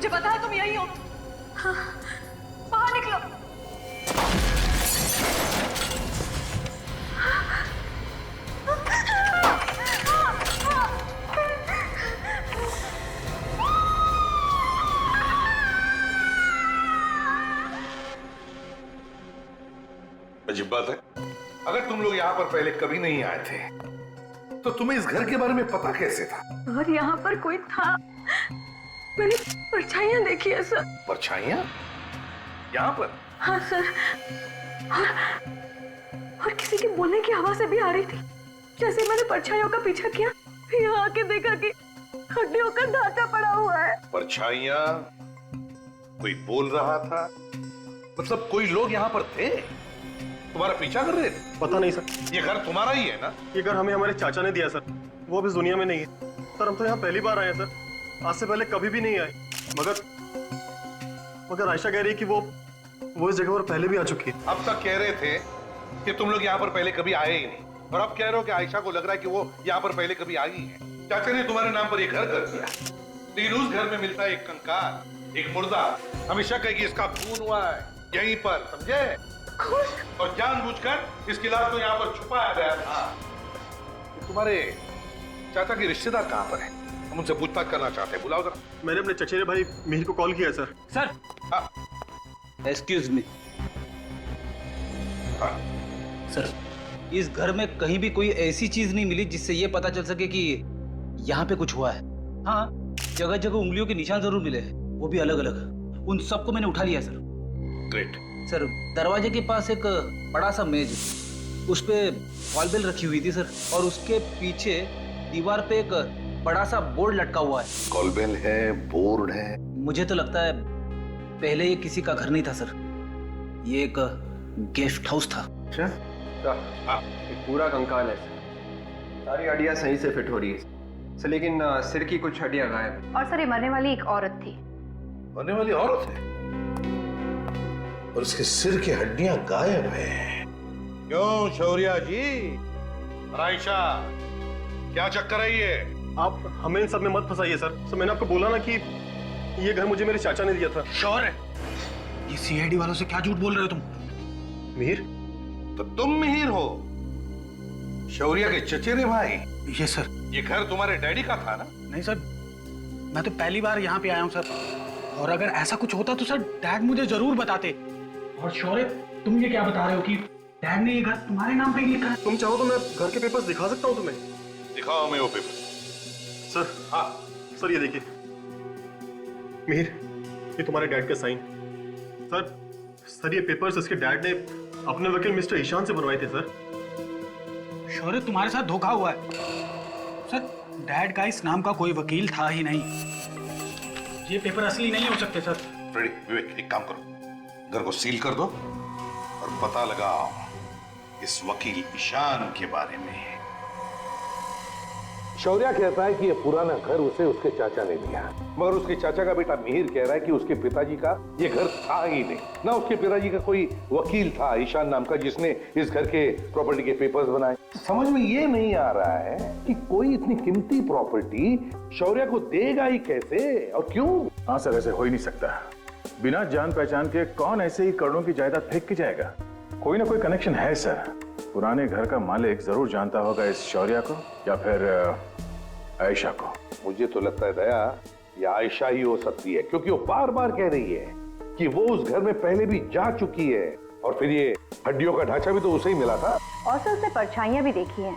मुझे पता है तुम यही हो। हाँ, बाहर निकलो। अजीब बात है, अगर तुम लोग यहाँ पर पहले कभी नहीं आए थे तो तुम्हें इस घर के बारे में पता कैसे था? और यहाँ पर कोई था, मैंने परछाइयाँ देखी है सर। परछाइयाँ यहाँ पर? हाँ सर, और किसी के बोलने की आवाज़ भी आ रही थी। जैसे मैंने परछाइयों का पीछा किया, फिर यहाँ आके देखा कि हड्डियों का ढांचा पड़ा हुआ है। परछाइयाँ, कोई बोल रहा था, मतलब कोई लोग यहाँ पर थे, तुम्हारा पीछा कर रहे थे? पता नहीं सर। ये घर तुम्हारा ही है ना? ये घर हमें हमारे चाचा ने दिया सर, वो अब इस दुनिया में नहीं है सर। हम तो यहाँ पहली बार आए हैं सर, आज से पहले कभी भी नहीं आए। मगर आयशा कह रही है कि वो इस जगह पर पहले भी आ चुकी है। अब तक कह रहे थे कि तुम लोग यहाँ पर पहले कभी आए ही नहीं, और अब कह रहे हो कि आयशा को लग रहा है कि वो यहाँ पर पहले कभी आई है। चाचा ने तुम्हारे नाम पर ये घर कर दिया, लेकिन उस घर में मिलता है एक कंकाल, एक मुर्दा। हमेशा कहेगी इसका खून हुआ है यहीं पर, समझे? और जानबूझकर इसकी लाश को यहाँ पर छुपाया गया था। तुम्हारे चाचा के रिश्तेदार कहाँ पर हैं? हम उनसे पूछताछ करना चाहते हैं, बुलाओ जरा। मैंने अपने चचेरे भाई मिहिर को कॉल किया sir. Sir, excuse me sir, इस घर में कहीं भी कोई ऐसी चीज नहीं मिली जिससे ये पता चल सके कि यहाँ पे कुछ हुआ है। हाँ, जगह जगह उंगलियों के निशान जरूर मिले हैं, वो भी अलग अलग। उन सबको मैंने उठा लिया सर। ग्रेट। सर, दरवाजे के पास एक बड़ा सा मेज, उस पे कॉल बेल रखी हुई थी सर, और उसके पीछे दीवार पे एक बड़ा सा बोर्ड लटका हुआ है। कॉल बेल है, बोर्ड है। मुझे तो लगता है पहले ये किसी का घर नहीं था सर, ये एक गेस्ट हाउस था। अच्छा, एक पूरा कंकाल है सर, सारी हड्डियां सही से फिट हो रही है सर, लेकिन सिर की कुछ हड्डियां गायब है। और सर, ये मरने वाली एक औरत थी। मरने वाली औरत है और उसके सिर की हड्डियां गायब है। क्यों शौर्या जी? आयशा, क्या चक्कर है ये? आप हमें इन सब में मत फंसाइए सर। मैंने आपको बोला ना कि ये घर मुझे मेरे चाचा ने दिया था। श्योर है? ये सीआईडी वालों से क्या झूठ बोल रहे हो तुम? मिहिर? तो तुम मिहिर हो, शौर्या के चचेरे भाई? ये सर। ये घर तुम्हारे डैडी का था ना? नहीं सर, मैं तो पहली बार यहाँ पे आया हूँ सर, और अगर ऐसा कुछ होता तो सर डैड मुझे जरूर बताते। और शौर्य, तुम ये क्या बता रहे हो कि डैड ने ये घर तुम्हारे नाम पे ही लिखा है? तुम चाहो तो मैं घर के पेपर्स दिखा सकता हूँ तुम्हें। दिखाओ हमें वो पेपर। सर, हाँ सर, ये देखिए मिहिर, ये तुम्हारे डैड का साइन। सर ये पेपर्स इसके डैड ने अपने वकील मिस्टर ईशान से बनवाए थे सर। शौर्य, तुम्हारे साथ धोखा हुआ है सर। डैड का इस नाम का कोई वकील था ही नहीं। ये पेपर असली नहीं हो सकते सर। रेडी विवेक, एक काम करो, घर को सील कर दो और पता लगाओ इस वकील ईशान के बारे में। शौर्या कहता है कि ये पुराना घर उसे उसके चाचा ने दिया, मगर उसके चाचा का बेटा मिहिर कह रहा है कि उसके पिताजी का ये घर था ही नहीं, ना उसके पिताजी का कोई वकील था ईशान नाम का जिसने इस घर के प्रॉपर्टी के पेपर्स बनाए। समझ में ये नहीं आ रहा है कि कोई इतनी कीमती प्रॉपर्टी शौर्या को देगा ही कैसे और क्यों? हाँ सर, ऐसे हो ही नहीं सकता। बिना जान पहचान के कौन ऐसे ही करोड़ों की जायदाद फेंक के जाएगा? कोई ना कोई कनेक्शन है सर। पुराने घर का मालिक जरूर जानता होगा इस शौर्या को या फिर आयशा को। मुझे तो लगता है दया, ये आयशा ही हो सकती है, क्योंकि वो बार बार कह रही है कि वो उस घर में पहले भी जा चुकी है, और फिर ये हड्डियों का ढांचा भी तो उसे ही मिला था। और सर, उसने परछाइयां भी देखी हैं,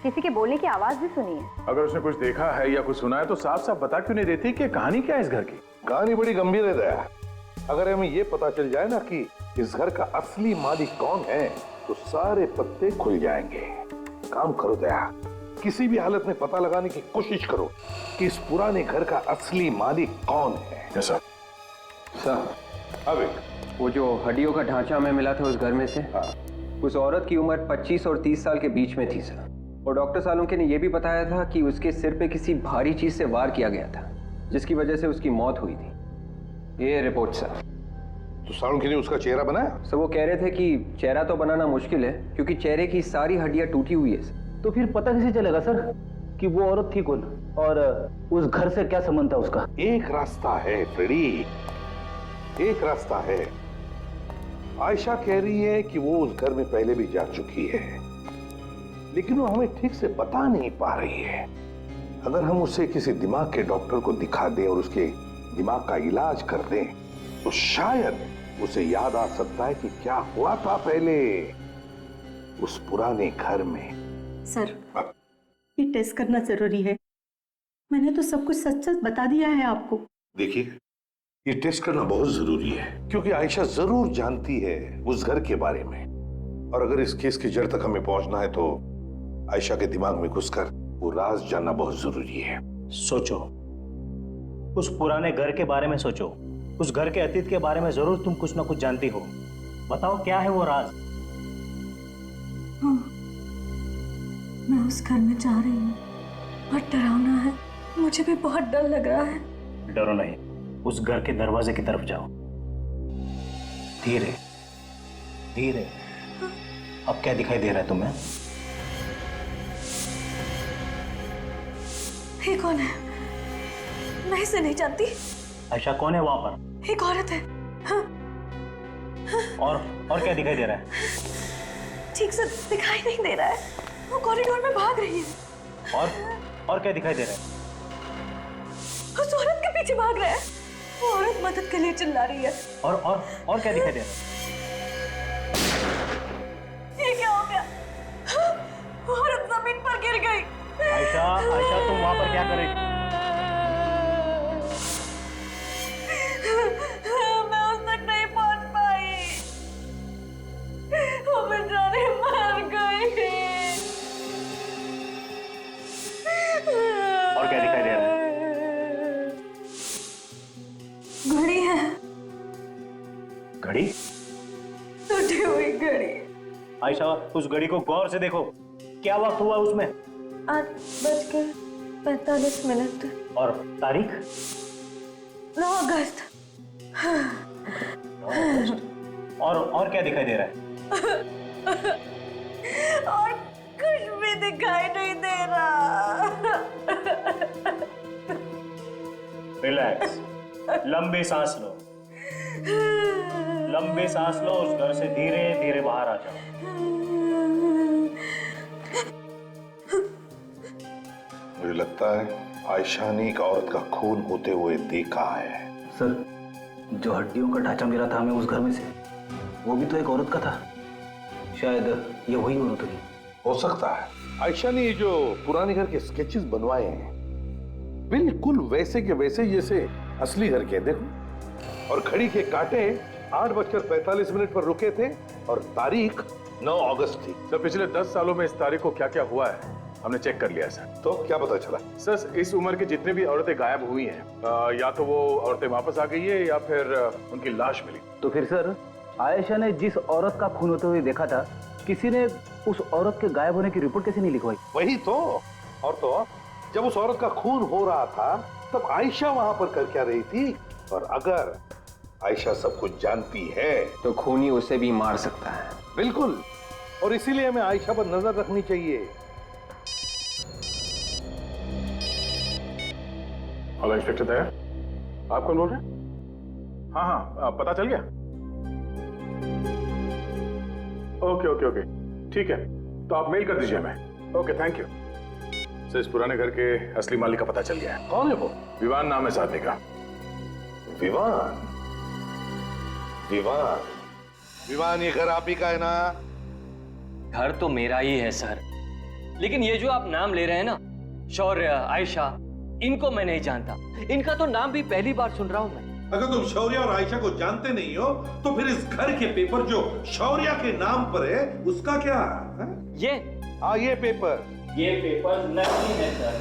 किसी के बोलने की आवाज भी सुनी है। अगर उसने कुछ देखा है या कुछ सुना है तो साफ साफ बता क्यों नहीं देती कि कहानी क्या है इस घर की? कहानी बड़ी गंभीर है दया। अगर हमें ये पता चल जाए ना कि इस घर का असली मालिक कौन है तो सारे पत्ते खुल जाएंगे। काम करो दया, किसी भी हालत में पता लगाने की कोशिश करो कि इस पुराने घर का असली मालिक कौन है। सर, अब वो जो हड्डियों का ढांचा हमें मिला था उस घर में से, उस औरत की उम्र 25 और 30 साल के बीच में थी सर। और डॉक्टर सालुंके ने यह भी बताया था कि उसके सिर पे किसी भारी चीज से वार किया गया था, जिसकी वजह से उसकी मौत हुई थी। ये रिपोर्ट सर। तो सालुंके ने उसका चेहरा बनाया? सर, वो कह रहे थे कि चेहरा तो बनाना मुश्किल है क्योंकि चेहरे की सारी हड्डियां टूटी हुई है। तो फिर पता कैसे चलेगा सर कि वो औरत थी कौन और उस घर से क्या संबंध था उसका? एक रास्ता है फ्रेडी, एक रास्ता है। आयशा कह रही है कि वो उस घर में पहले भी जा चुकी है, लेकिन वो हमें ठीक से बता नहीं पा रही है। अगर हम उसे किसी दिमाग के डॉक्टर को दिखा दें और उसके दिमाग का इलाज कर दें, तो शायद उसे याद आ सकता है कि क्या हुआ था पहले उस पुराने घर में। सर, ये टेस्ट करना जरूरी है। मैंने तो सब कुछ सच सच बता दिया है आपको। देखिए, ये टेस्ट करना बहुत जरूरी है, क्योंकि आयशा जरूर जानती है उस घर के बारे में, और अगर इस केस की जड़ तक हमें पहुंचना है तो आयशा के दिमाग में घुसकर वो राज जानना बहुत जरूरी है। सोचो, उस पुराने घर के बारे में सोचो, उस घर के अतीत के बारे में जरूर तुम कुछ ना कुछ जानती हो। बताओ क्या है वो राज? हाँ, मैं उस घर में जा रही हूँ, बहुत डरावना है, मुझे भी बहुत डर लग रहा है। डरो नहीं, उस घर के दरवाजे की तरफ जाओ, धीरे धीरे। अब क्या दिखाई दे रहा है तुम्हें? ये कौन है? मैं इसे नहीं जानती। आयशा कौन है वहां पर? एक औरत है। हाँ। और क्या दिखाई दे रहा है? ठीक से दिखाई नहीं दे रहा है, वो कॉरिडोर में भाग रही है। और क्या दिखाई दे रहा है? उस औरत के पीछे भाग रहा है, वो औरत मदद के लिए चिल्ला रही है। और क्या दिखाई दे रहा है? ये क्या हो गया? हाँ, वो औरत जमीन पर गिर गई। आयशा तुम वहां पर क्या कर रही थी? मैं उस तक नहीं पहुंच पाई, वो बेचारी मर गई। और क्या दिखाई दे रहा है? घड़ी है। घड़ी? टूटी हुई घड़ी। आयशा, उस घड़ी को गौर से देखो, क्या वक्त हुआ उसमें? 8:45। और तारीख? 9 अगस्त। और क्या दिखाई दे रहा है? और कुछ भी दिखाई नहीं दे रहा। रिलैक्स, लंबी सांस लो, लंबी सांस लो। उस घर से धीरे धीरे बाहर आ जाओ। मुझे लगता है आयशा ने एक औरत का खून होते हुए देखा है। सर, जो हड्डियों का ढांचा मिला था हमें उस घर में से, वो भी तो एक औरत का था। शायद ये वही औरत होगी। हो सकता है आयशा ने ये जो पुराने घर के स्केचेस बनवाए हैं बिल्कुल वैसे के वैसे जैसे असली घर के। देखो, और घड़ी के कांटे 8:45 पर रुके थे और तारीख 9 अगस्त थी। सर, पिछले 10 सालों में इस तारीख को क्या क्या हुआ है हमने चेक कर लिया सर। तो क्या पता चला? सर, इस उम्र की जितनी भी औरतें गायब हुई हैं, या तो वो औरतें वापस आ गई है या फिर उनकी लाश मिली। तो फिर सर, आयशा ने जिस औरत का खून होते हुए देखा था, किसी ने उस औरत के गायब होने की रिपोर्ट कैसे नहीं लिखवाई? वही तो। और तो जब उस औरत का खून हो रहा था तब आयशा वहां पर कर क्या रही थी? और अगर आयशा सब कुछ जानती है तो खूनी उसे भी मार सकता है। बिल्कुल, और इसीलिए हमें आयशा पर नजर रखनी चाहिए। हेलो इंस्पेक्टर दया, आप कौन बोल रहे हैं? हाँ, पता चल गया? ओके, ठीक है, तो आप मेल कर दीजिए हमें। Okay, thank you. सर, इस पुराने घर के असली मालिक का पता चल गया है। कौन है वो? विवान नाम है इस आदमी का। विवान? विवान, ये घर आप ही का है ना? घर तो मेरा ही है सर, लेकिन ये जो आप नाम ले रहे हैं ना, शौर्य, आयशा, इनको मैं नहीं जानता। इनका तो नाम भी पहली बार सुन रहा हूं मैं। अगर तुम शौर्य और आयशा को जानते नहीं हो तो फिर इस घर के पेपर जो शौर्य के नाम पर है उसका क्या है? ये पेपर नकली है सर।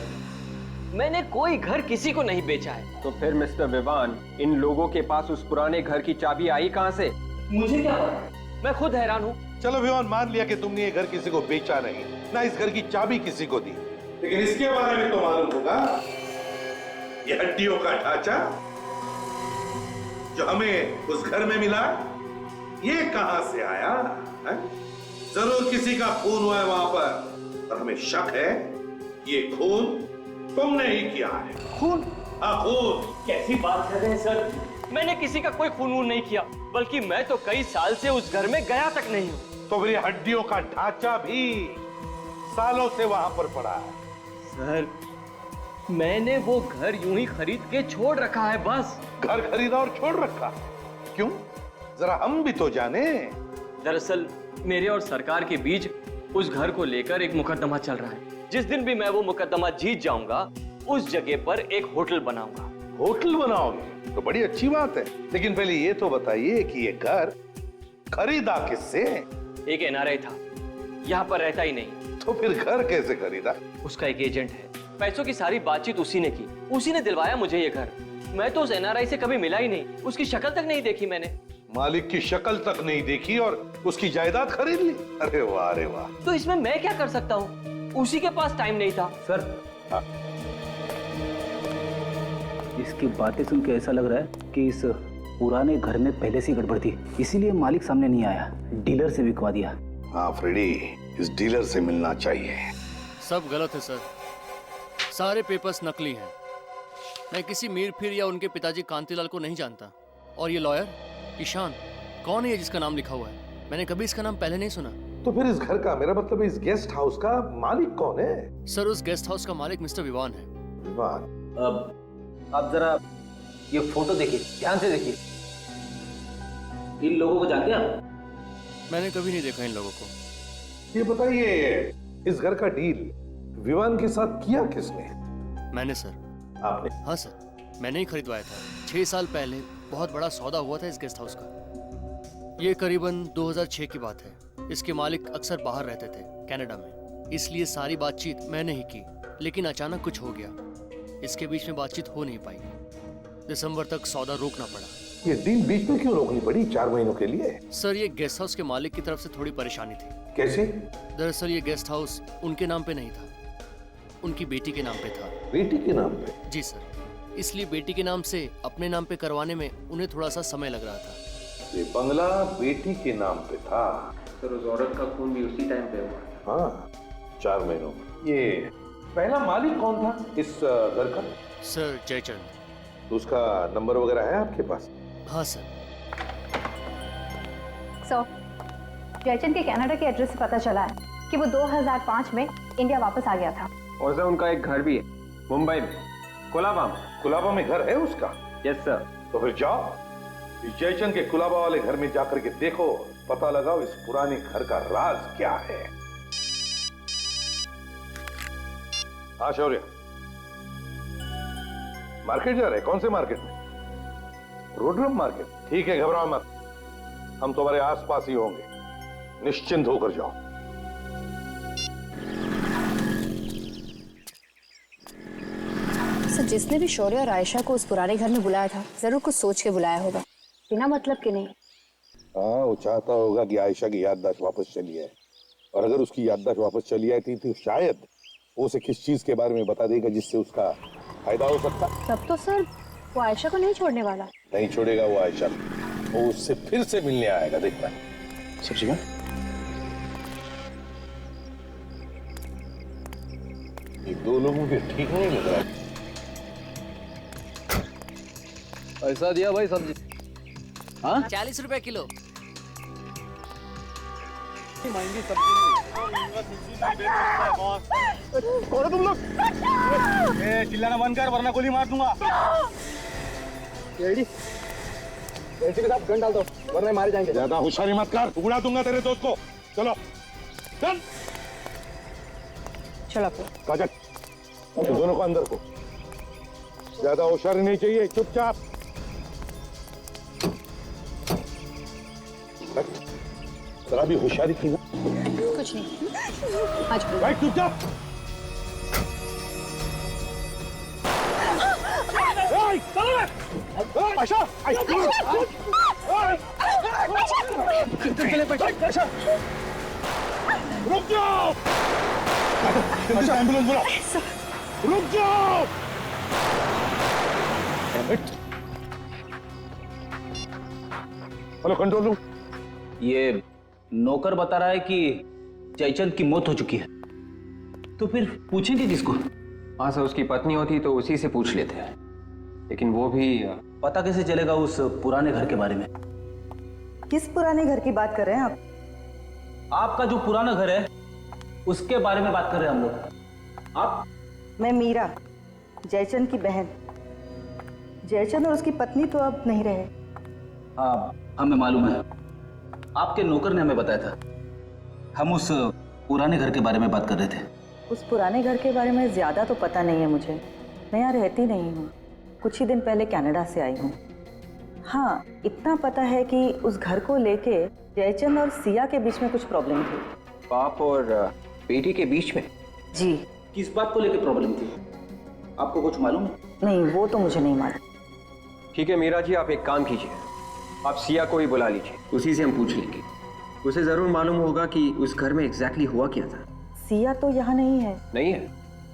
मैंने कोई घर किसी को नहीं बेचा है। तो फिर मिस्टर विवान, इन लोगों के पास उस पुराने घर की चाबी आई कहां से? मुझे क्या पता, मैं खुद हैरान हूँ। चलो विवान, मान लिया कि तुमने ये घर किसी को बेचा नहीं, ना इस घर की चाबी किसी को दी, लेकिन इसके बारे में तो मालूम होगा। ये हड्डियों का ढांचा जो हमें उस घर में मिला, ये कहां से आया है? जरूर किसी का खून हुआ है वहां पर, और हमें शक है ये खून तुमने ही किया है। खून? हाँ, खून। कैसी बात कर रहे हैं सर? मैंने किसी का कोई खून वून नहीं किया, बल्कि मैं तो कई साल से उस घर में गया तक नहीं हूँ। तो मेरी हड्डियों का ढांचा भी सालों से वहां पर पड़ा है। सर, मैंने वो घर यूं ही खरीद के छोड़ रखा है बस। घर खरीदा और छोड़ रखा? क्यों? जरा हम भी तो जाने। दरअसल मेरे और सरकार के बीच उस घर को लेकर एक मुकदमा चल रहा है। जिस दिन भी मैं वो मुकदमा जीत जाऊंगा, उस जगह पर एक होटल बनाऊंगा। होटल बनाओगे तो बड़ी अच्छी बात है, लेकिन पहले ये तो बताइए कि ये घर खरीदा किससे? एक एनआरआई था, यहाँ पर रहता ही नहीं। तो फिर घर कैसे खरीदा? उसका एक एजेंट है, पैसों की सारी बातचीत उसी ने की, उसी ने दिलवाया मुझे ये घर। मैं तो उस एनआरआई से कभी मिला ही नहीं, उसकी शक्ल तक नहीं देखी मैंने। मालिक की शक्ल तक नहीं देखी और उसकी जायदाद खरीद ली? अरे वाह, अरे वाह। तो इसमें मैं क्या कर सकता हूँ? उसी के पास टाइम नहीं था। सर, हाँ। इसकी बातें सुन के ऐसा लग रहा है कि इस पुराने घर में पहले से गड़बड़ थी, इसीलिए मालिक सामने नहीं आया, डीलर से बिकवा दिया। हाँ फ्रेडी, इस डीलर से मिलना चाहिए। सब गलत है सर, सारे पेपर्स नकली हैं। मैं किसी मीर फिर या उनके पिताजी कांतिलाल को नहीं जानता। और ये लॉयर ईशान कौन है ये जिसका नाम लिखा हुआ है? मैंने कभी इसका नाम पहले नहीं सुना। तो फिर इस घर का, मेरा मतलब इस गेस्ट हाउस का मालिक कौन है? सर, उस गेस्ट हाउस का मालिक मिस्टर विवान है। विवान? अब आप जरा ये फोटो देखिए, ध्यान से देखिए। इन लोगों को जानते हैं आप? मैंने कभी नहीं देखा इन लोगों को। ये बताइए, इस घर का डील विवान के साथ किया किसने? मैंने सर। आपने? हाँ सर, मैंने ही खरीदवाया था। 6 साल पहले बहुत बड़ा सौदा हुआ था इस गेस्ट हाउस का। ये करीबन 2006 की बात है। इसके मालिक अक्सर बाहर रहते थे, कनाडा में, इसलिए सारी बातचीत मैंने ही की। लेकिन अचानक कुछ हो गया, इसके बीच में बातचीत हो नहीं पाई। दिसंबर तक सौदा रोकना पड़ा। ये डील बीच में क्यों रोकनी पड़ी 4 महीनों के लिए? सर, ये गेस्ट हाउस के मालिक की तरफ से थोड़ी परेशानी थी। कैसे? दरअसल ये गेस्ट हाउस उनके नाम पे नहीं था, उनकी बेटी के नाम पे था। बेटी के नाम पे? जी सर, इसलिए बेटी के नाम से अपने नाम पे करवाने में उन्हें थोड़ा सा समय लग रहा था। ये बंगला बेटी के नाम पे था? सर, उस औरत का खून भी उसी टाइम पे हुआ। हाँ, 4 महीनों में। ये पहला मालिक कौन था इस घर का? सर, जयचंद। तो उसका नंबर वगैरह है आपके पास? हाँ सर। जयचंद के कनाडा के एड्रेस से पता चला है कि वो 2005 में इंडिया वापस आ गया था। और सर, उनका एक घर भी है मुंबई में, कोलाबा में। कोलाबा में घर है उसका? Yes sir. तो फिर जाओ, इस जयचंद के कोलाबा वाले घर में जाकर के देखो, पता लगाओ इस पुराने घर का राज क्या है। हाँ शौर्य, मार्केट जा रहे? कौन से मार्केट में? रोडरम मार्केट? ठीक है, घबराओ मत, हम तुम्हारे आसपास ही होंगे, निश्चिंत होकर जाओ। सर, जिसने भी शौर्य और आयशा को उस पुराने घर में बुलाया था, जरूर कुछ सोच के बुलाया होगा, बिना मतलब के नहीं। हाँ, वो चाहता होगा कि आयशा की याददाश्त वापस चली आए, और अगर उसकी याददाश्त वापस चली आई थी तो शायद वो उसे किस चीज के बारे में बता देगा जिससे उसका फायदा हो सकता। तब तो सर वो आयशा को नहीं छोड़ने वाला। नहीं छोड़ेगा वो आयशा, वो उससे फिर से मिलने आएगा, देखना। सब्जी का? ये 2 लोगों के ठीक नहीं लग रहा है। ऐसा दिया भाई सब्जी? हाँ, 40 रुपए किलो। महंगी सब्जी कौन है तुम लोग? चिल्लाना बंद कर वरना गोली मार दूंगा। के साथ गन डाल दो वरना मारे जाएंगे। ज्यादा होशियारी मत कर, उड़ा दूंगा तेरे दोस्त को। चलो चल चलो काजल, दोनों को अंदर को। ज्यादा होशियारी नहीं चाहिए, चुपचाप। जरा भी होशियारी की ना। कुछ नहीं, आज भाई चुपचाप। आयशा, रुक जाओ, एम्बुलेंस बुलाओ, रुक जाओ। Hello control room. ये नौकर बता रहा है कि जयचंद की मौत हो चुकी है। तो फिर पूछेंगे किसको? हाँ सर, उसकी पत्नी होती तो उसी से पूछ लेते हैं, लेकिन वो भी पता कैसे चलेगा उस पुराने घर के बारे में? किस पुराने घर की बात कर रहे हैं आप? आपका जो पुराना घर है उसके बारे में बात कर रहे हैं हम लोग। आप? मैं मीरा, जयचंद की बहन। जयचंद और उसकी पत्नी तो अब नहीं रहे। हाँ, हमें मालूम है, आपके नौकर ने हमें बताया था। हम उस पुराने घर के बारे में बात कर रहे थे। उस पुराने घर के बारे में ज्यादा तो पता नहीं है मुझे, मैं यहाँ रहती नहीं हूँ, कुछ ही दिन पहले कनाडा से आई हूँ। हाँ, इतना पता है कि उस घर को लेके जयचंद और सिया के बीच में कुछ प्रॉब्लम थी। बाप और बेटी के बीच में? जी। किस बात को लेकर प्रॉब्लम थी, आपको कुछ मालूम है? नहीं, वो तो मुझे नहीं मालूम। ठीक है मीरा जी, आप एक काम कीजिए, आप सिया को ही बुला लीजिए, उसी से हम पूछ लेंगे। उसे जरूर मालूम होगा कि उस घर में एग्जैक्टली हुआ क्या था। सिया तो यहाँ नहीं है। नहीं है?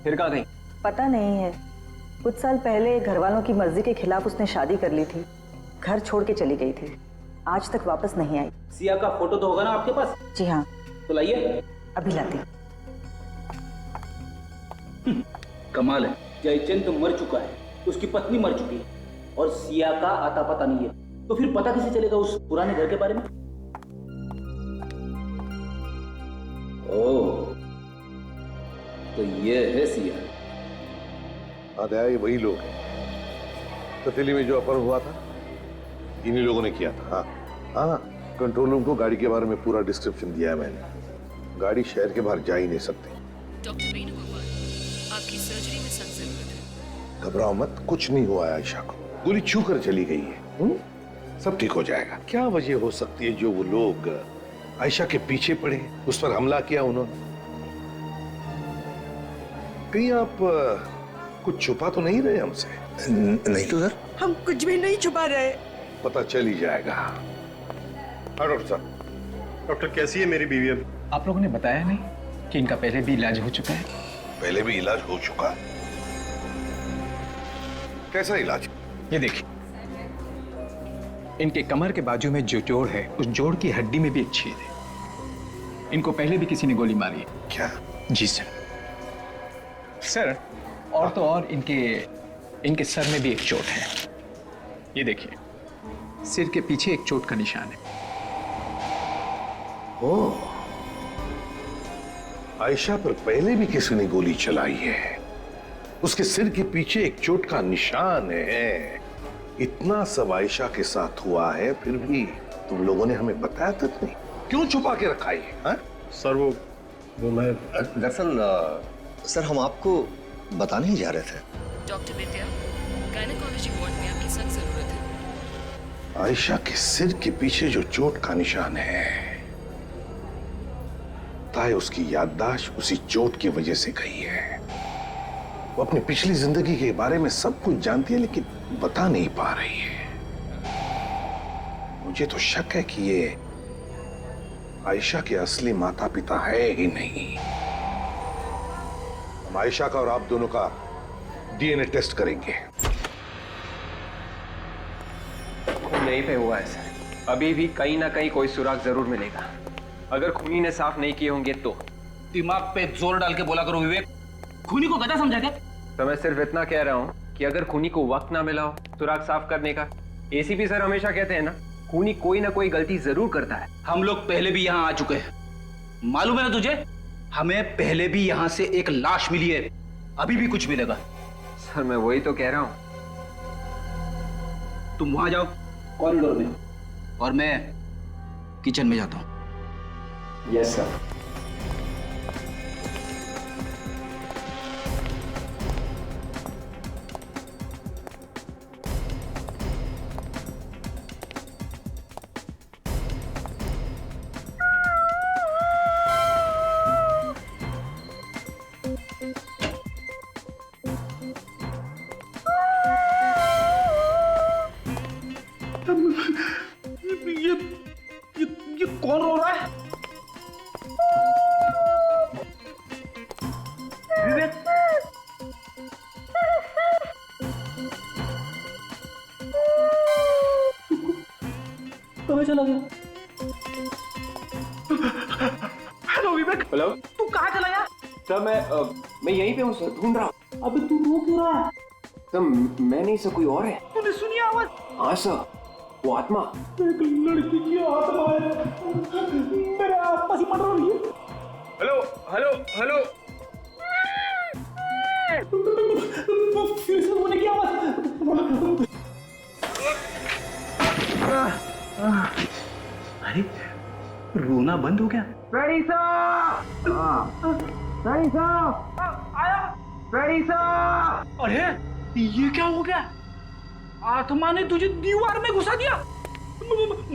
फिर कहाँ गई? पता नहीं है, कुछ साल पहले घर वालों की मर्जी के खिलाफ उसने शादी कर ली थी, घर छोड़ के चली गई थी, आज तक वापस नहीं आई। सिया का फोटो तो होगा ना आपके पास? जी हाँ। तो लाइए, अभी लाती। कमाल है, जयचंद तो मर चुका है, उसकी पत्नी मर चुकी है और सिया का आता पता नहीं है, तो फिर पता कैसे चलेगा उस पुराने घर के बारे में? ओह, तो ये है सिया। आदया, ये वही लोग हैं। ततीली में जो अपहरण हुआ था इन्हीं लोगों ने किया था। हाँ हाँ, कंट्रोल रूम को गाड़ी के बारे में पूरा डिस्क्रिप्शन दिया है मैंने। गाड़ी शहर के बाहर जा ही नहीं सकती। डॉक्टर वेणुगोपाल, आपकी सर्जरी में सख्त जरूरत है। घबराओ मत, कुछ नहीं हुआ है आयशा को, गोली छू कर चली गई है। सब ठीक हो जाएगा। क्या वजह हो सकती है जो वो लोग आयशा के पीछे पड़े, उस पर हमला किया उन्होंने? कहीं आप कुछ छुपा तो नहीं रहे हमसे? नहीं तो सर, हम कुछ भी नहीं छुपा रहे। पता चल ही जाएगा। हाँ डॉक्टर साहब। डॉक्टर, कैसी है मेरी बीवी अब? आप लोगों ने बताया नहीं कि इनका पहले भी इलाज हो चुका है? पहले भी इलाज हो चुका? कैसा इलाज? ये देखिए, इनके कमर के बाजू में जो जोड़ है, उस जोड़ की हड्डी में भी एक छेद है। इनको पहले भी किसी ने गोली मारी है। क्या? जी सर। सर, और तो और इनके सर में भी एक चोट है। ये देखिए, सिर के पीछे एक चोट का निशान है। ओह, आयशा पर पहले भी किसी ने गोली चलाई है, उसके सिर के पीछे एक चोट का निशान है। इतना सब आयशा के साथ हुआ है, फिर भी तुम लोगों ने हमें बताया तक नहीं। क्यों छुपा के रखा है? हाँ? सर वो मैं दरअसल सर, हम आपको बताने ही जा रहे थे। डॉक्टर विद्या, गायनेकोलॉजी वार्ड में आपकी सख्त जरूरत है। आयशा के सिर के पीछे जो चोट का निशान है, ताए उसकी याददाश्त उसी चोट की वजह से गई है। वो अपनी पिछली जिंदगी के बारे में सब कुछ जानती है, लेकिन बता नहीं पा रही है। मुझे तो शक है कि ये आयशा के असली माता पिता है ही नहीं। हम आयशा का और आप दोनों का डीएनए टेस्ट करेंगे। खून यहीं पे हुआ है सर, अभी भी कहीं ना कहीं कोई सुराग जरूर मिलेगा। अगर खूनी ने साफ नहीं किए होंगे तो। दिमाग पे जोर डाल के बोला करो विवेक, खूनी को गधा समझा क्या? तो मैं सिर्फ इतना कह रहा हूँ कि अगर खूनी को वक्त ना मिला हो सुराग साफ करने का, एसीपी सर हमेशा कहते हैं ना, खूनी कोई ना कोई गलती जरूर करता है। हम लोग पहले भी यहाँ आ चुके हैं, मालूम है ना तुझे? हमें पहले भी यहाँ से एक लाश मिली है, अभी भी कुछ मिलेगा। सर मैं वही तो कह रहा हूँ। तुम वहां जाओ कॉरिडोर में, और मैं किचन में जाता हूँ। Yes sir. ये कौन रो रहा है? विवेक, कहाँ चला गया? हेलो विवेक। हेलो। तू कहाँ चला गया? सर मैं यहीं पे हूँ सर, ढूंढ रहा हूँ। अबे तू रो क्यों रहा है? सर मैं नहीं सर, कोई और है। तूने सुनी आवाज? हाँ सर, वो आत्मा। एक लड़की की आत्मा है, मेरे आसपास ही मंडरा रही है। हेलो हेलो हेलो, फिर से रोने की आवाज। अरे रोना बंद हो गया। फ्रेडी सर, फ्रेडी सर, आया फ्रेडी सर। अरे ये क्या हो गया? आत्मा ने तुझे दीवार में घुसा दिया।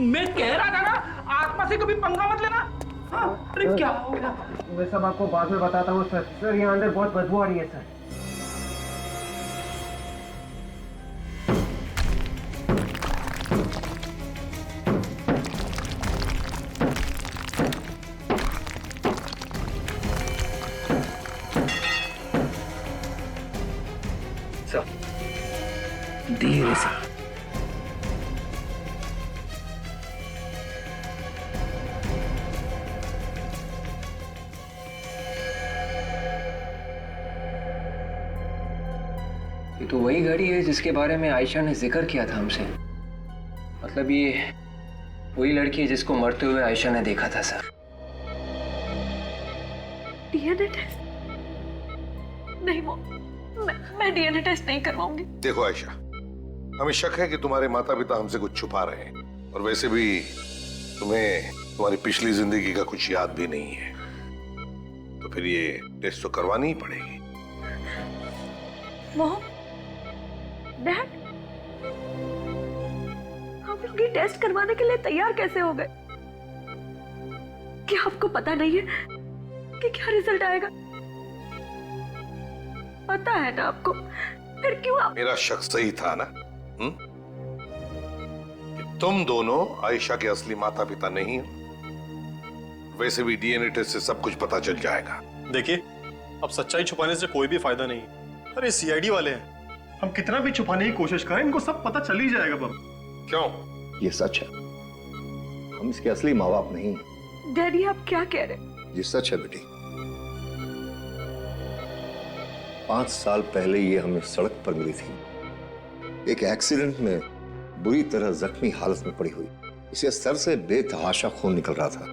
मैं कह रहा था ना, आत्मा से कभी पंगा मत लेना। हाँ, अरे क्या हो गया? मैं सब आपको बाद में बताता हूँ सर। सर यहाँ अंदर बहुत बदबू आ रही है सर। धीरे से। ये तो वही गाड़ी है जिसके बारे में आयशा ने जिक्र किया था हमसे। मतलब ये वही लड़की है जिसको मरते हुए आयशा ने देखा था सर। DNA test? नहीं वो मैं डीएनए टेस्ट नहीं करवाऊंगी। देखो आयशा, हमें शक है कि तुम्हारे माता पिता हमसे कुछ छुपा रहे हैं, और वैसे भी तुम्हें तुम्हारी पिछली जिंदगी का कुछ याद भी नहीं है, तो फिर ये टेस्ट तो करवानी ही पड़ेगी। मोहन, डैड, आप लोग ये टेस्ट करवाने के लिए तैयार कैसे हो गए? क्या आपको पता नहीं है कि क्या रिजल्ट आएगा? पता है ना आपको, फिर क्यों आप... मेरा शक सही था ना? कि तुम दोनों आयशा के असली माता पिता नहीं हो। वैसे भी डीएनए टेस्ट से सब कुछ पता चल जाएगा। देखिए, अब सच्चाई छुपाने से कोई भी फायदा नहीं। अरे सीआईडी वाले हैं, हम कितना भी छुपाने की कोशिश करें इनको सब पता चल ही जाएगा। बाबू क्यों? ये सच है, हम इसके असली माँ बाप नहीं। डैडी आप क्या कह रहे हैं? ये सच है बेटी। 5 साल पहले ये हमें सड़क पर मिली थी, एक एक्सीडेंट में बुरी तरह जख्मी हालत में पड़ी हुई। इसे सर से बेतहाशा खून निकल रहा था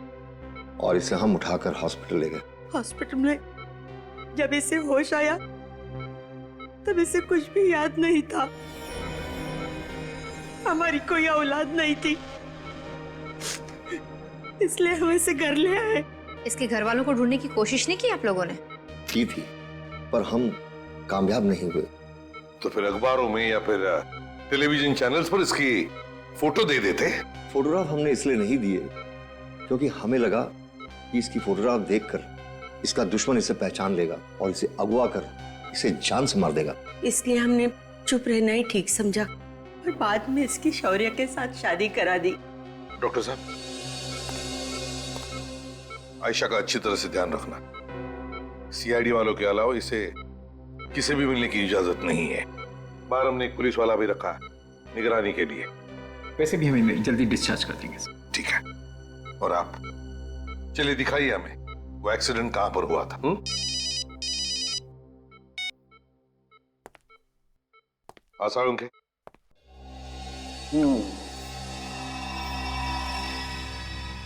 और इसे हम उठाकर हॉस्पिटल ले गए। हॉस्पिटल में जब इसे होश आया तब इसे कुछ भी याद नहीं था। हमारी कोई औलाद नहीं थी, इसलिए हम इसे घर ले आए। इसके घर वालों को ढूंढने की कोशिश नहीं की आप लोगों ने? की थी, पर हम कामयाब नहीं हुए। तो फिर अखबारों में या फिर टेलीविजन चैनल्स पर इसकी फोटो दे देते। फोटोग्राफ हमने इसलिए नहीं दिए क्योंकि हमें लगा कि इसकी फोटोग्राफ देखकर इसका दुश्मन इसे पहचान लेगा और इसे अगवा कर इसे जान से मार देगा। इसलिए हमने चुप रहना ही ठीक समझा और बाद में इसकी शौर्य के साथ शादी करा दी। डॉक्टर साहब, आयशा का अच्छी तरह से ध्यान रखना। सीआईडी वालों के अलावा इसे किसी भी मिलने की इजाजत नहीं है। बाहर हमने एक पुलिस वाला भी रखा है निगरानी के लिए। वैसे भी हमें जल्दी डिस्चार्ज कर देंगे सर। ठीक है, और आप चलिए दिखाइए हमें वो एक्सीडेंट कहां पर हुआ था। आसार उनके।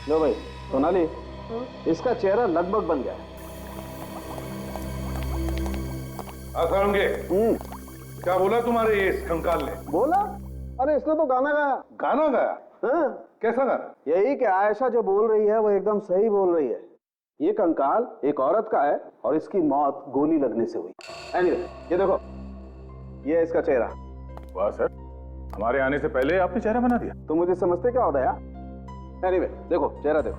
लो भाई सोनाली, इसका चेहरा लगभग बन गया। आसार उनके। क्या बोला तुम्हारे ये कंकाल ने? बोला? अरे इसने तो गाना गाया। गाना गाया? हाँ। कैसा गाना? यही कि आयशा जो बोल रही है वो एकदम सही बोल रही है। ये कंकाल एक औरत का है और इसकी मौत गोली लगने से हुई। एनीवे, ये देखो, ये है इसका चेहरा। वाह सर, हमारे आने से पहले आपने चेहरा बना दिया। तुम मुझे समझते क्या होता है? एनीवे, देखो चेहरा देखो।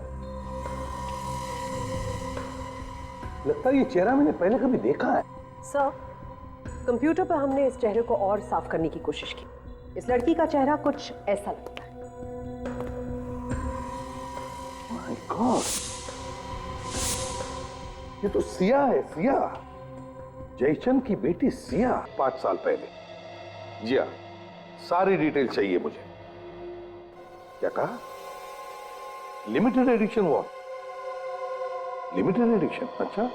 लगता है ये चेहरा मैंने पहले कभी देखा है। सर, कंप्यूटर पर हमने इस चेहरे को और साफ करने की कोशिश की। इस लड़की का चेहरा कुछ ऐसा लगता है। माय गॉड, ये तो सिया है। सिया, जयचंद की बेटी सिया। 5 साल पहले। जी हाँ, सारी डिटेल चाहिए मुझे। क्या कहा? लिमिटेड एडिशन हुआ? Limited edition? अच्छा,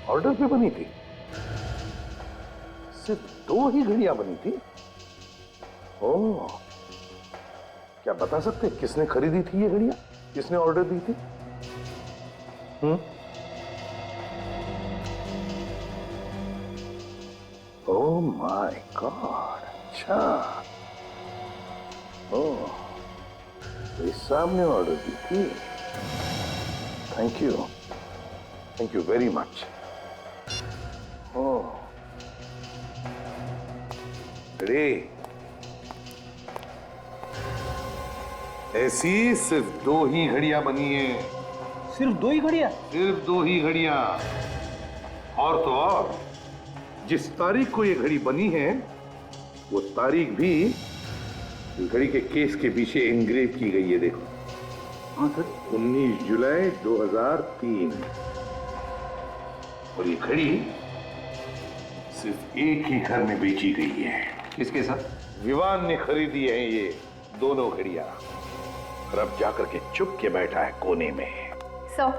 ऑर्डर पे बनी थी? सिर्फ 2 ही घड़ियां बनी थी? ओह, क्या बता सकते किसने खरीदी थी ये घड़ियां? किसने ऑर्डर दी थी? ओह माय गॉड, अच्छा। ओह, तो इस सामने ऑर्डर दी थी। Thank you very much. Oh, अरे ऐसी सिर्फ 2 ही घड़ियां बनी हैं। सिर्फ 2 ही घड़ियां? सिर्फ 2 ही घड़ियां। और तो और, जिस तारीख को ये घड़ी बनी है वो तारीख भी इस घड़ी के केस के पीछे एंग्रेव की गई है। देखो, हाँ सर, 19 जुलाई 2003। और ये घड़ी सिर्फ एक ही घर में बेची गई है। किसके साथ? विवान ने खरीदी है ये दोनों घड़ियां, और अब जाकर के चुप के बैठा है कोने में। सर,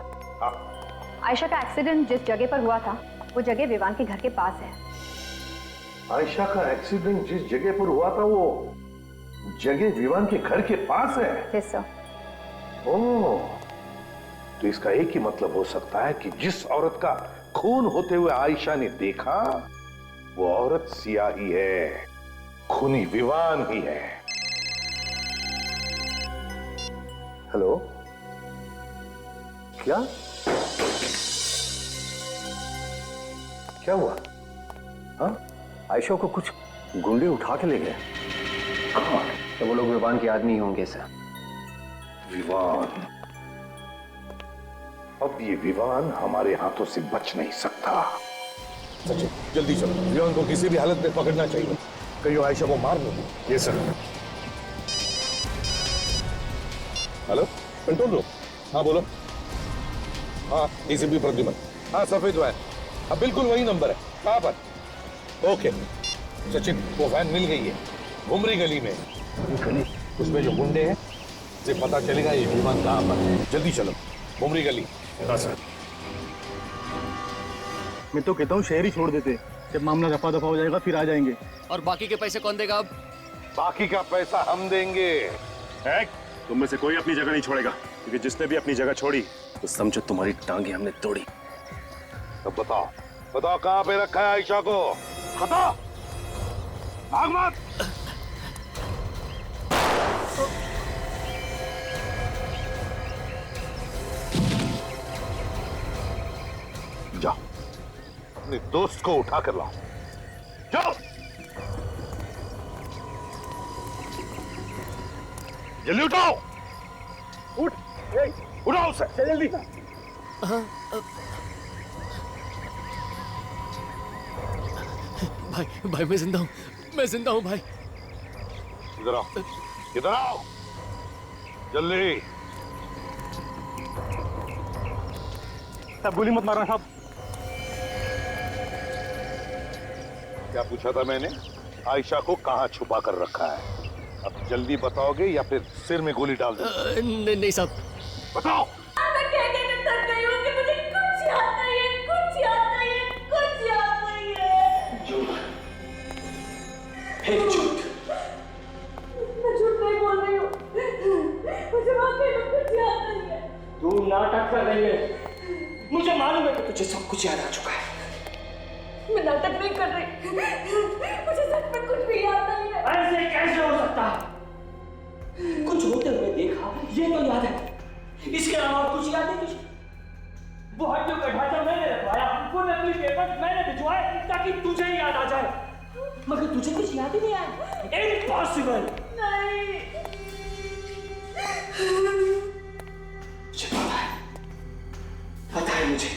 आयशा का एक्सीडेंट जिस जगह पर हुआ था वो जगह विवान के घर के पास है। आयशा का एक्सीडेंट जिस जगह पर हुआ था वो जगह विवान के घर के पास है? Yes sir. ओह, तो इसका एक ही मतलब हो सकता है कि जिस औरत का खून होते हुए आयशा ने देखा वो औरत सिया ही है, खूनी विवान ही है। हेलो, क्या हुआ? हाँ, आयशा को कुछ गुंडे उठा के ले गए। तो वो लोग विवान के आदमी होंगे सर। विवान? अब ये विवान हमारे हाथों से बच नहीं सकता। सचिन, जल्दी चलो, विवान को किसी भी हालत में पकड़ना चाहिए, कहीं आयशा को मार नहीं। ये सर। Hello, control room. हाँ बोलो। हाँ, एसीपी प्रद्युमन। हाँ, सफेद वैन। हाँ, बिल्कुल वही नंबर है। कहाँ पर? ओके सचिन, वो वैन मिल गई है घुमरी गली में। गली? उसमें जो गुंडे हैं से पता चलेगा ये विमान कहाँ पर है। जल्दी चलो, घुमरी गली। हाँ सर। मैं तो कहता हूँ शहर ही छोड़ देते, जब मामला रफा दफा हो जाएगा फिर आ जाएंगे। और बाकी के पैसे कौन देगा अब? बाकी का पैसा हम देंगे। तुम में से कोई अपनी जगह नहीं छोड़ेगा, क्योंकि जिसने भी अपनी जगह छोड़ी तो समझो तुम्हारी टांगे हमने तोड़ी। अब बताओ कहाँ पे रखा है आयशा को? बताओ, भाग मत। जाओ, अपने दोस्त को उठा कर लाओ। जाओ, जल्दी उठाओ। उठाओ उसे जल्दी। भाई मैं जिंदा हूँ भाई। इधर आओ, इधर आओ, जल्दी। साहब गोली मत मारना साहब। क्या पूछा था मैंने? आयशा को कहाँ छुपा कर रखा है? अब जल्दी बताओगे या फिर सिर में गोली डाल दूं? नहीं साहब, बताओ। मैं कहने में थक गई हूँ कि मुझे कुछ याद नहीं है, कुछ याद नहीं है, कुछ याद नहीं है। झूठ, फिर झूठ। मैं झूठ नहीं बोल रही हूँ, मुझे वाकई में कुछ याद नहीं है। तू नाटक कर रही है, मुझे मालूम है कि तुझे सब कुछ याद आ चुका है। मैं नाटक नहीं कर रही, मुझे सच में कुछ भी याद नहीं है। ऐसे कैसे हो सकता? कुछ होते हुए देखा, ये तो याद है, इसके अलावा कुछ याद है तुझे? वो हड्डियों का ढांचा मैंने रखवाया, वो नकली पेपर मैंने भिजवाए ताकि तुझे याद आ जाए, मगर तुझे कुछ याद ही नहीं आया। इम्पॉसिबल। नहीं, मुझे पता है मुझे,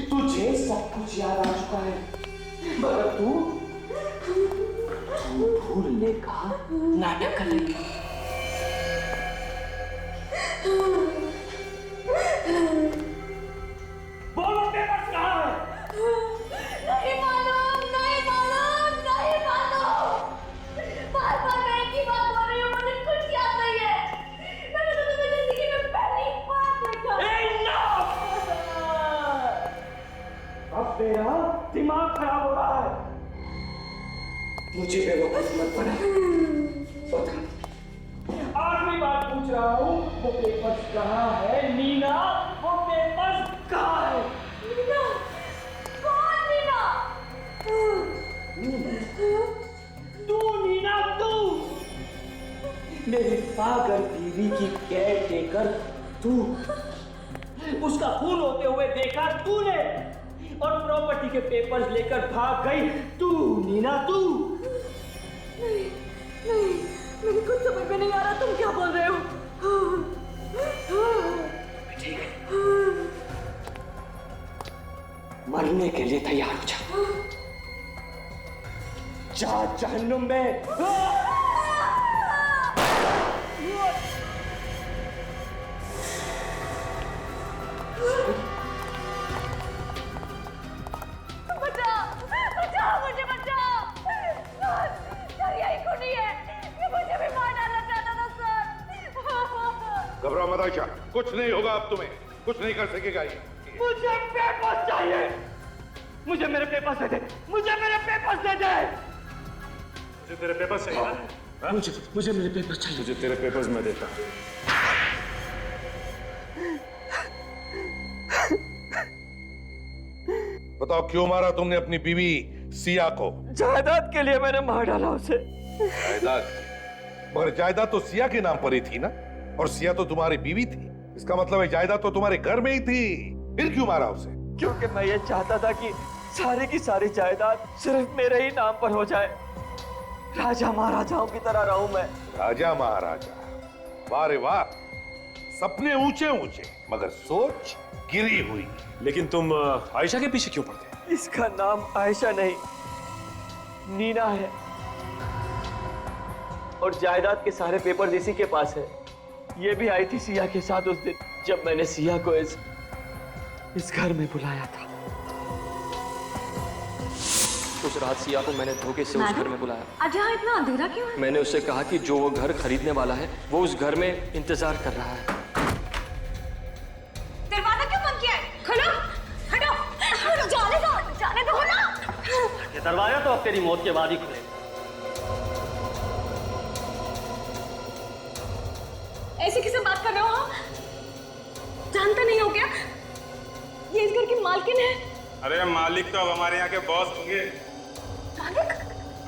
तुझे सब कुछ याद आ चुका है, मगर तू भूलने का नाटक कर रही है। बोलो पेपर्स कहाँ है? नहीं मालूम, नहीं मालूम, नहीं मालूम। बार-बार मैं एक ही बात बोल रही हूँ, मुझे कुछ याद नहीं है। मैंने तो तुम्हें जिंदगी में पहली बार देखा। मुझे बेवकूफ मत बना। बता, आखिरी बात पूछ रहा हूँ, वो पेपर्स कहाँ है? नीना, वो पेपर्स कहाँ है? नीना, कौन नीना? तू नीना, तू मेरी पागल बीवी की केयर टेकर, तू उसका खून होते हुए देखा तूने, और प्रॉपर्टी के पेपर्स लेकर भाग गई तू नीना, तू। नहीं नहीं, मेरी कुछ समझ में नहीं आ रहा, तुम क्या बोल रहे हो? ठीक है, मरने के लिए तैयार हो जा। जा जहन्नुम में। बचा, बचाओ मुझे, बचाओ। सर यही खूनी है, ये मुझे भी मार डालना चाहता था सर। घबराओ मत आयशा, कुछ नहीं होगा अब तुम्हें, कुछ नहीं कर सकेगा ये। मुझे पेपर्स चाहिए, मुझे मेरे पेपर्स दे दे, मुझे मेरे पेपर्स दे दे। मुझे तेरे पेपर्स चाहिए ना? मुझे मेरे पेपर्स चाहिए। तुझे तेरे पेपर्स मैं देता हूं। बताओ क्यों मारा तुमने अपनी बीवी सिया को? जायदाद के लिए मैंने मार डाला उसे। जायदाद? मगर जायदाद तो सिया के नाम पर ही थी ना, और सिया तो तुम्हारी बीवी थी। इसका मतलब है जायदाद तो तुम्हारे घर में ही थी, फिर क्यों मारा उसे? क्योंकि मैं ये चाहता था कि सारी की सारी जायदाद सिर्फ मेरे ही नाम पर हो जाए। राजा महाराजाओं की तरह रहूं मैं। राजा महाराजा? वाह रे वाह, सपने ऊंचे ऊंचे मगर सोच गिरी हुई। लेकिन तुम आयशा के पीछे क्यों पड़ते? इसका नाम आयशा नहीं, नीना है, और जायदाद के सारे पेपर इसी के पास है। ये भी आई थी सिया के साथ उस दिन जब मैंने सिया को इस घर में बुलाया था। उस रात सिया को मैंने धोखे से उस घर में बुलाया। आज यहाँ इतना अंधेरा क्यों है? मैंने उससे कहा कि जो वो घर खरीदने वाला है वो उस घर में इंतजार कर रहा है। दरवाजा क्यों बंद किया है? खोलो, हटो, जाने दो ना। ये दरवाजा तो अब तेरी मौत के बाद ही खुलेगा। ऐसे किसे बात कर रहे हो आप? जानते नहीं हो क्या? ये इस घर की मालकिन है। अरे मालिक तो अब हमारे यहाँ के बॉस होंगे। मालिक?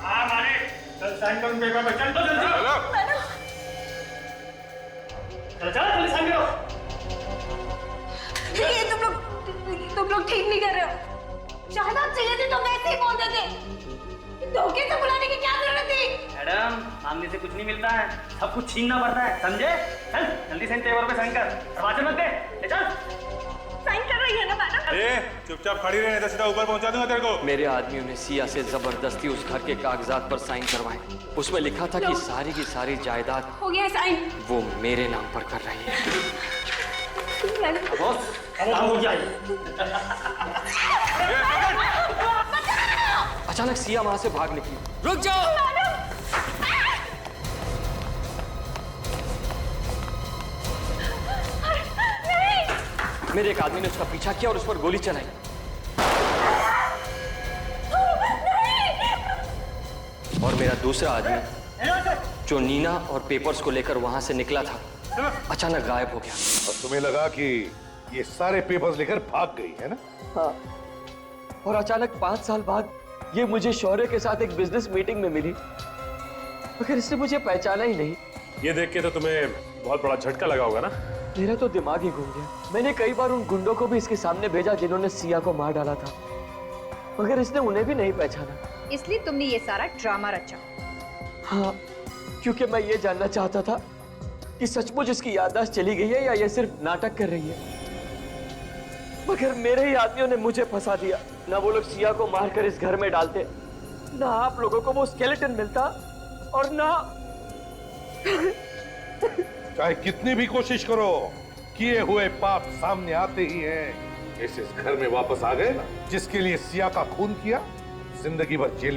हाँ मालिक, चल साइन करो पेपर पे, चल तो जल्दी। चलो जल्दी साइन करो। ये तुम लोग ठीक नहीं कर रहे हो। जायदाद चाहिए थी तो वैसे ही बोल देते। धोखे से बुलाने की क्या जरूरत थी? मैडम, मांगने से कुछ नहीं मिलता है, सब कुछ छीनना पड़ता है, समझे? चल जल्दी साइन पेपर पे साइन कर, दरवाजे मत दे, ले चल। साइन कर रही है ना मैडम? ए, चुपचाप खड़ी रहे, नहीं तो सीधा ऊपर पहुंचा दूंगा तेरे को। मेरे आदमियों ने सिया से जबरदस्ती उस घर के कागजात पर साइन करवाए। उसमें लिखा था कि सारी की सारी जायदाद हो गया साइन। वो मेरे नाम पर कर रही है। बॉस, काम हो गया। अचानक सिया वहां से भाग निकली। रुक जाओ! मेरे एक आदमी ने उसका पीछा किया और उस पर गोली चलाई। और मेरा दूसरा आदमी जो नीना और पेपर्स को लेकर वहां से निकला था, अचानक गायब हो गया। और तुम्हें लगा कि ये सारे पेपर्स लेकर भाग गई है ना? हाँ, और अचानक 5 साल बाद ये मुझे शौर्य के साथ एक बिजनेस मीटिंग में मिली, मगर इसने मुझे पहचाना ही नहीं। ये देख के तो तुम्हें बहुत बड़ा झटका लगा होगा ना? मेरा तो दिमाग ही घूम गया। मैंने कई बार उन गुंडों को भी इसके सामने भेजा जिन्होंने सिया को मार डाला था, मगर इसने उन्हें भी नहीं पहचाना। इसलिए तुमने ये सारा ड्रामा रचा? हाँ, क्योंकि मैं ये जानना चाहता था कि सचमुच इसकी याददाश्त चली गई है या ये सिर्फ नाटक कर रही है। मगर मेरे ही आदमियों ने मुझे फंसा दिया। ना वो लोग सिया को मारकर इस घर में डालते, ना आप लोगों को वो स्केलेटन मिलता, और ना चाहे कितनी भी कोशिश करो, किए हुए पाप सामने आते ही हैं। इस घर में वापस आ गए ना, जिसके लिए सिया का खून किया, जिंदगी भर जेल